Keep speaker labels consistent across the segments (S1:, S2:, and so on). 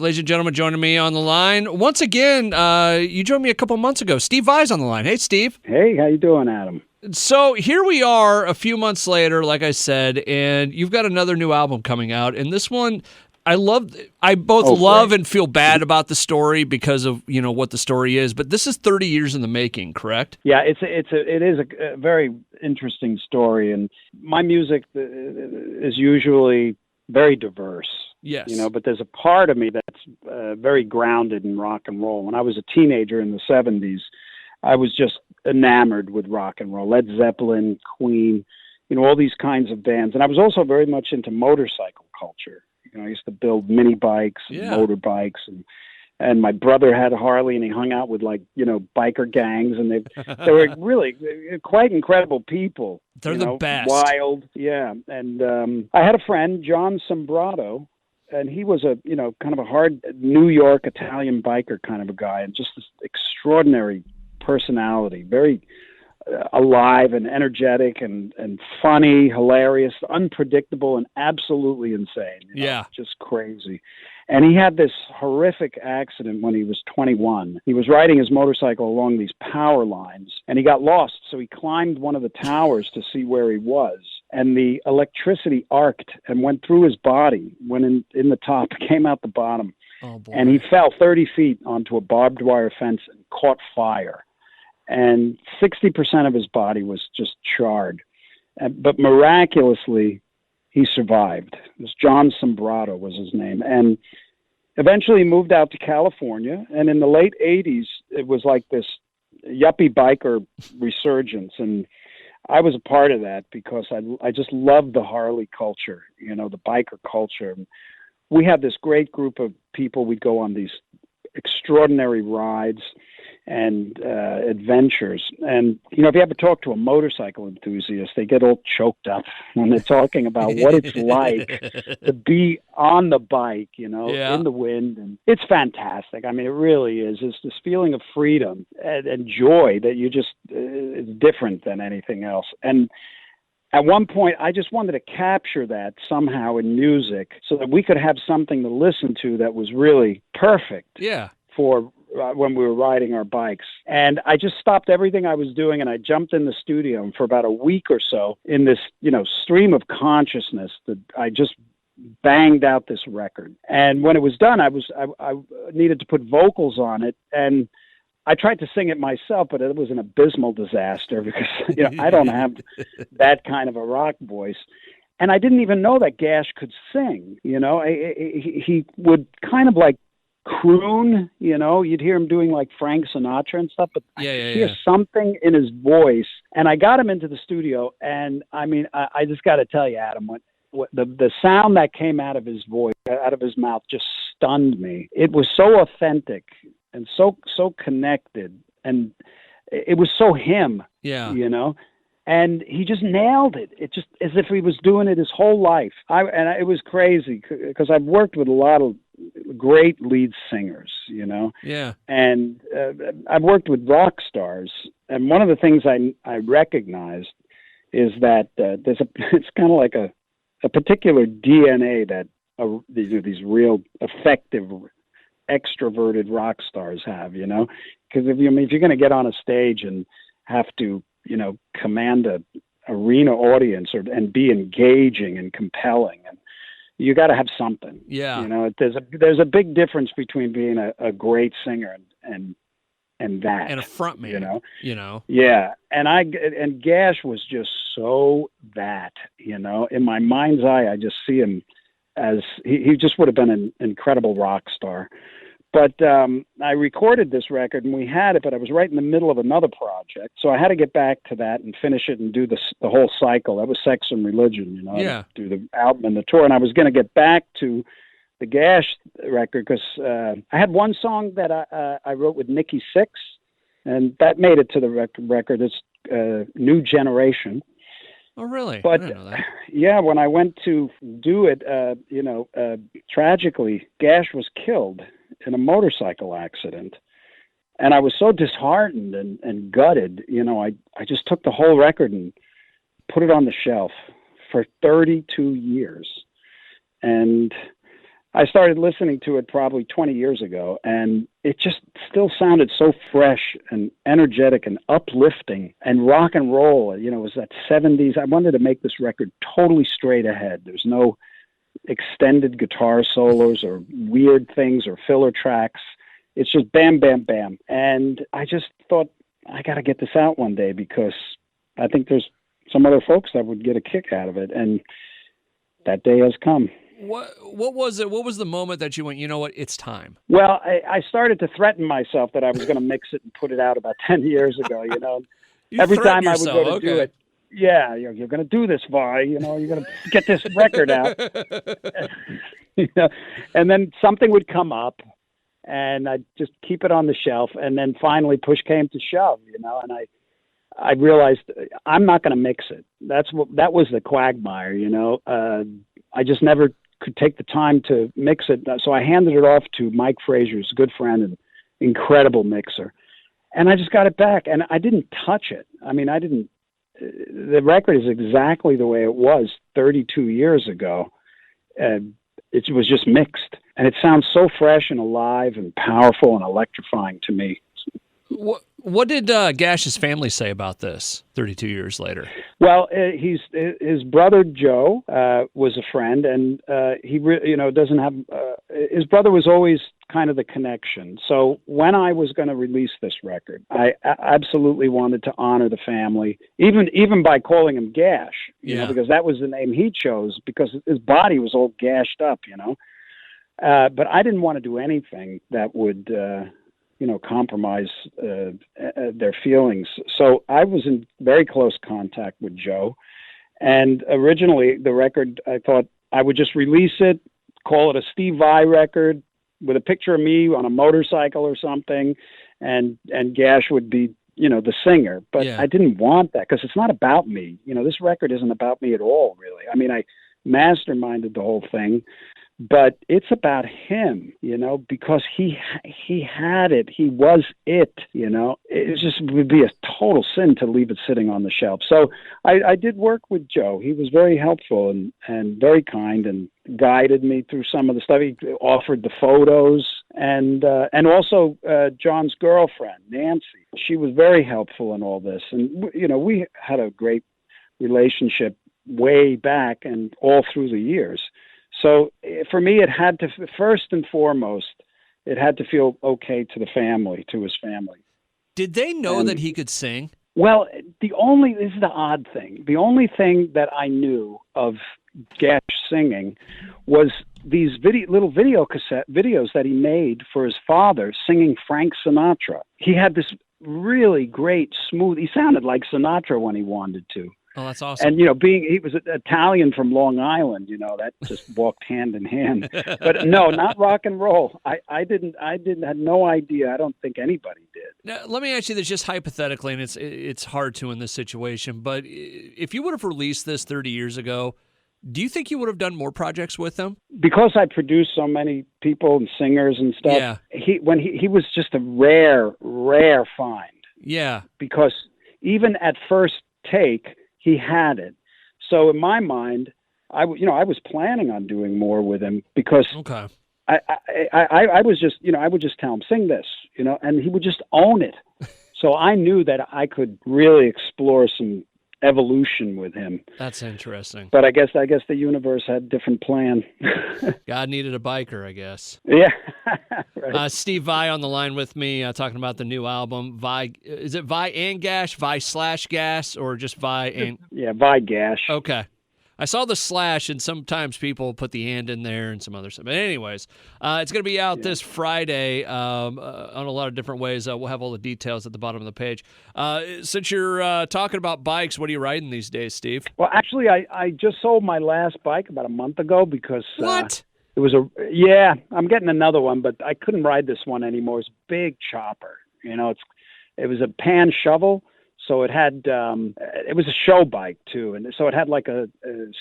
S1: Ladies and gentlemen, joining me on the line once again. You joined me a couple months ago. Steve Vai's on the line. Hey, Steve.
S2: Hey, how you doing, Adam?
S1: So here we are a few months later, like I said, and you've got another new album coming out. And this one, I both love
S2: great.
S1: and feel bad about the story because of what the story is. But this is 30 years in the making, correct?
S2: Yeah, it is a very interesting story, and my music is usually very diverse.
S1: Yes.
S2: But there's a part of me that's very grounded in rock and roll. When I was a teenager in the 70s, I was just enamored with rock and roll. Led Zeppelin, Queen, all these kinds of bands. And I was also very much into motorcycle culture. I used to build mini bikes and motorbikes, and my brother had a Harley, and he hung out with biker gangs, and they were really quite incredible people.
S1: They're the best.
S2: Wild, yeah. And I had a friend, John Sombrato, and he was a kind of a hard New York Italian biker kind of a guy, and just this extraordinary personality, very alive and energetic and funny, hilarious, unpredictable, and absolutely insane. Just crazy. And he had this horrific accident when he was 21. He was riding his motorcycle along these power lines, and he got lost. So he climbed one of the towers to see where he was. And the electricity arced and went through his body, went in the top, came out the bottom.
S1: Oh, boy.
S2: And he fell 30 feet onto a barbed wire fence and caught fire. And 60% of his body was just charred. But miraculously, he survived. It was John Sombrato was his name. And eventually he moved out to California. And in the late 80s, it was like this yuppie biker resurgence. And I was a part of that because I just loved the Harley culture, the biker culture. We had this great group of people. We'd go on these extraordinary rides and adventures. And, if you ever talk to a motorcycle enthusiast, they get all choked up when they're talking about what it's like to be on the bike, in the wind. And it's fantastic. I mean, it really is. It's this feeling of freedom and joy that is different than anything else. And at one point, I just wanted to capture that somehow in music so that we could have something to listen to that was really perfect for when we were riding our bikes. And I just stopped everything I was doing, and I jumped in the studio. And for about a week or so, in this stream of consciousness, that I just banged out this record. And when it was done, I needed to put vocals on it, and I tried to sing it myself, but it was an abysmal disaster because I don't have that kind of a rock voice. And I didn't even know that Gash could sing. He would kind of like croon, you'd hear him doing like Frank Sinatra and stuff, but I could hear something in his voice. And I got him into the studio, and I mean, I just got to tell you, Adam, what the sound that came out of his voice, out of his mouth, just stunned me. It was so authentic and so connected, and it was so him, and he just nailed it. It just as if he was doing it his whole life. It was crazy because I've worked with a lot of great lead singers, and I've worked with rock stars, and one of the things I recognized is that it's kind of like a particular DNA that these real effective extroverted rock stars have, because if you're going to get on a stage and have to, command a arena audience and be engaging and compelling, and you got to have something. There's a big difference between being a great singer and that,
S1: and a frontman,
S2: and Gash was just so that, in my mind's eye, I just see him as he just would have been an incredible rock star. But I recorded this record, and we had it, but I was right in the middle of another project, so I had to get back to that and finish it and do the whole cycle. That was Sex and Religion, do the album and the tour, and I was going to get back to the Gash record because I had one song that I wrote with Nikki Sixx, and that made it to the record. It's New Generation.
S1: Oh, really?
S2: But
S1: I didn't know that.
S2: Yeah, when I went to do it, tragically, Gash was killed in a motorcycle accident. And I was so disheartened and gutted, I just took the whole record and put it on the shelf for 32 years. And I started listening to it probably 20 years ago, and it just still sounded so fresh and energetic and uplifting and rock and roll. You know, it was that 70s. I wanted to make this record totally straight ahead. There's no extended guitar solos or weird things or filler tracks. It's just bam, bam, bam. And I just thought, I got to get this out one day because I think there's some other folks that would get a kick out of it. And that day has come.
S1: What was it? What was the moment that you went, you know what, it's time?
S2: Well, I started to threaten myself that I was going to mix it and put it out about 10 years ago, you know. Every time I would go to do it, yeah, you're going to do this, Vai, you know, you're going to get this record out. You know, and then something would come up, and I'd just keep it on the shelf, and then finally push came to shove, you know, and I realized I'm not going to mix it. That was the quagmire, you know. I just never could take the time to mix it. So I handed it off to Mike Frazier, who's a good friend and incredible mixer. And I just got it back, and I didn't touch it. I mean, the record is exactly the way it was 32 years ago. It was just mixed, and it sounds so fresh and alive and powerful and electrifying to me.
S1: What did Gash's family say about this 32 years later?
S2: Well, his brother Joe was a friend, and he doesn't have his brother was always kind of the connection. So when I was going to release this record, I absolutely wanted to honor the family, even by calling him Gash, you know, because that was the name he chose because his body was all gashed up, you know. But I didn't want to do anything that would compromise their feelings. So I was in very close contact with Joe. And originally the record, I thought I would just release it, call it a Steve Vai record with a picture of me on a motorcycle or something. And Gash would be, you know, the singer. But I didn't want that because it's not about me. You know, this record isn't about me at all, really. I mean, I masterminded the whole thing. But it's about him, you know, because he had it. He was it, you know. Would be a total sin to leave it sitting on the shelf. So I did work with Joe. He was very helpful and very kind and guided me through some of the stuff. He offered the photos and also John's girlfriend, Nancy. She was very helpful in all this. And, you know, we had a great relationship way back and all through the years. So for me, it had to, first and foremost, it had to feel okay to the family, to his family.
S1: Did they know that he could sing?
S2: Well, this is the odd thing. The only thing that I knew of Gash singing was these little videos that he made for his father singing Frank Sinatra. He had this really great, smooth, he sounded like Sinatra when he wanted to.
S1: Oh, that's awesome.
S2: And, you know, he was Italian from Long Island, you know, that just walked hand in hand. But no, not rock and roll. I had no idea. I don't think anybody did.
S1: Now, let me ask you this just hypothetically, and it's hard to in this situation, but if you would have released this 30 years ago, do you think you would have done more projects with him? Because
S2: I produced so many people and singers and stuff, he was just a rare find.
S1: Yeah.
S2: Because even at first take, he had it. So in my mind, I was planning on doing more with him because I was just, you know, I would just tell him, sing this, you know, and he would just own it. So I knew that I could really explore some evolution with him.
S1: That's interesting.
S2: But I guess the universe had a different plan.
S1: God needed a biker, I guess.
S2: Yeah. Right.
S1: Steve Vai on the line with me, talking about the new album. Vai, is it Vai and Gash, Vai/Gash, or just Vai and?
S2: Yeah, Vai Gash.
S1: Okay. I saw the slash, and sometimes people put the and in there and some other stuff. But anyways, it's going to be out this Friday on a lot of different ways. We'll have all the details at the bottom of the page. Since you're talking about bikes, what are you riding these days, Steve?
S2: Well, actually, I just sold my last bike about a month ago because
S1: what?
S2: It was I'm getting another one, but I couldn't ride this one anymore. It's a big chopper. You know, it was a pan shovel. So it had, it was a show bike too. And so it had like a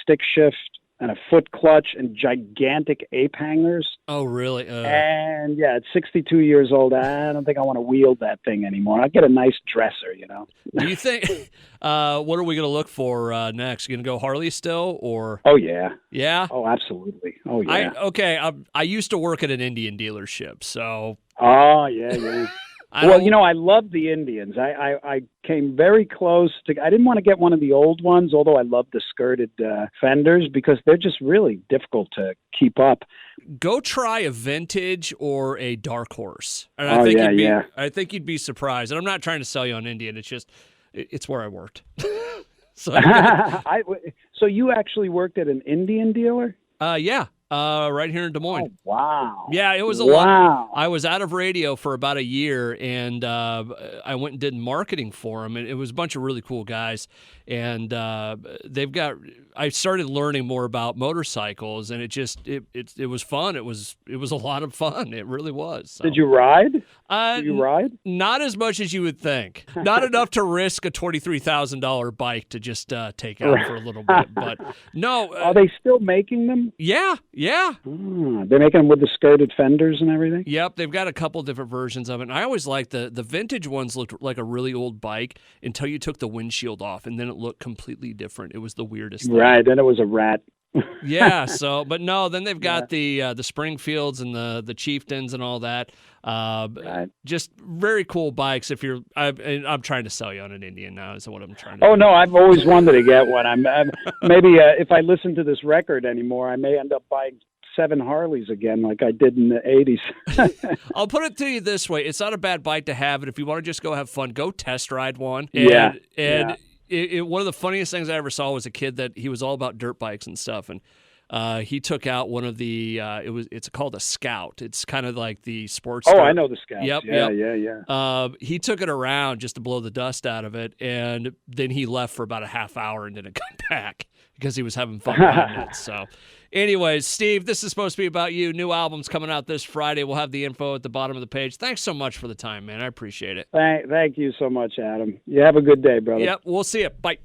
S2: stick shift and a foot clutch and gigantic ape hangers.
S1: Oh, really?
S2: And yeah, at 62 years old, I don't think I want to wield that thing anymore. I'll get a nice dresser, you know.
S1: Do you think, what are we going to look for next? You going to go Harley still, or?
S2: Oh, yeah.
S1: Yeah?
S2: Oh, absolutely. Oh, yeah.
S1: I used to work at an Indian dealership, so.
S2: Oh, yeah. Well, you know, I love the Indians. I came very close to. I didn't want to get one of the old ones, although I love the skirted fenders because they're just really difficult to keep up.
S1: Go try a vintage or a dark horse. And I think you'd be surprised. And I'm not trying to sell you on Indian. It's just, it's where I worked. So,
S2: so you actually worked at an Indian dealer?
S1: Yeah. Right here in Des Moines.
S2: Oh, wow.
S1: Yeah, it was a lot. I was out of radio for about a year, and I went and did marketing for them, and it was a bunch of really cool guys. And I started learning more about motorcycles, and it was fun. It was a lot of fun. It really was. So.
S2: Did you ride? Did you ride?
S1: Not as much as you would think. Not enough to risk a $23,000 bike to just take out for a little bit. But no.
S2: Are they still making them?
S1: Yeah.
S2: They're making them with the skirted fenders and everything?
S1: Yep, they've got a couple different versions of it. And I always liked the vintage ones looked like a really old bike until you took the windshield off, and then it looked completely different. It was the weirdest thing.
S2: Right, then it was a rat.
S1: Yeah, but no, then they've got the Springfields and the Chieftains and all that. Right. Just very cool bikes. I'm trying to sell you on an Indian now is what I'm trying to do.
S2: No, I've always wanted to get one. I'm maybe if I listen to this record anymore, I may end up buying 7 Harleys again like I did in the 80s.
S1: I'll put it to you this way. It's not a bad bike to have, and if you want to just go have fun, go test ride one. One of the funniest things I ever saw was a kid that he was all about dirt bikes and stuff, and he took out one of the it's called a Scout. It's kind of like the sports.
S2: Oh, I know the Scout.
S1: Yep.
S2: Yeah.
S1: He took it around just to blow the dust out of it, and then he left for about a half hour and didn't come back because he was having fun riding it. So, anyways, Steve, this is supposed to be about you. New album's coming out this Friday. We'll have the info at the bottom of the page. Thanks so much for the time, man. I appreciate it.
S2: Thank you so much, Adam. You have a good day, brother.
S1: Yep, we'll see you. Bye.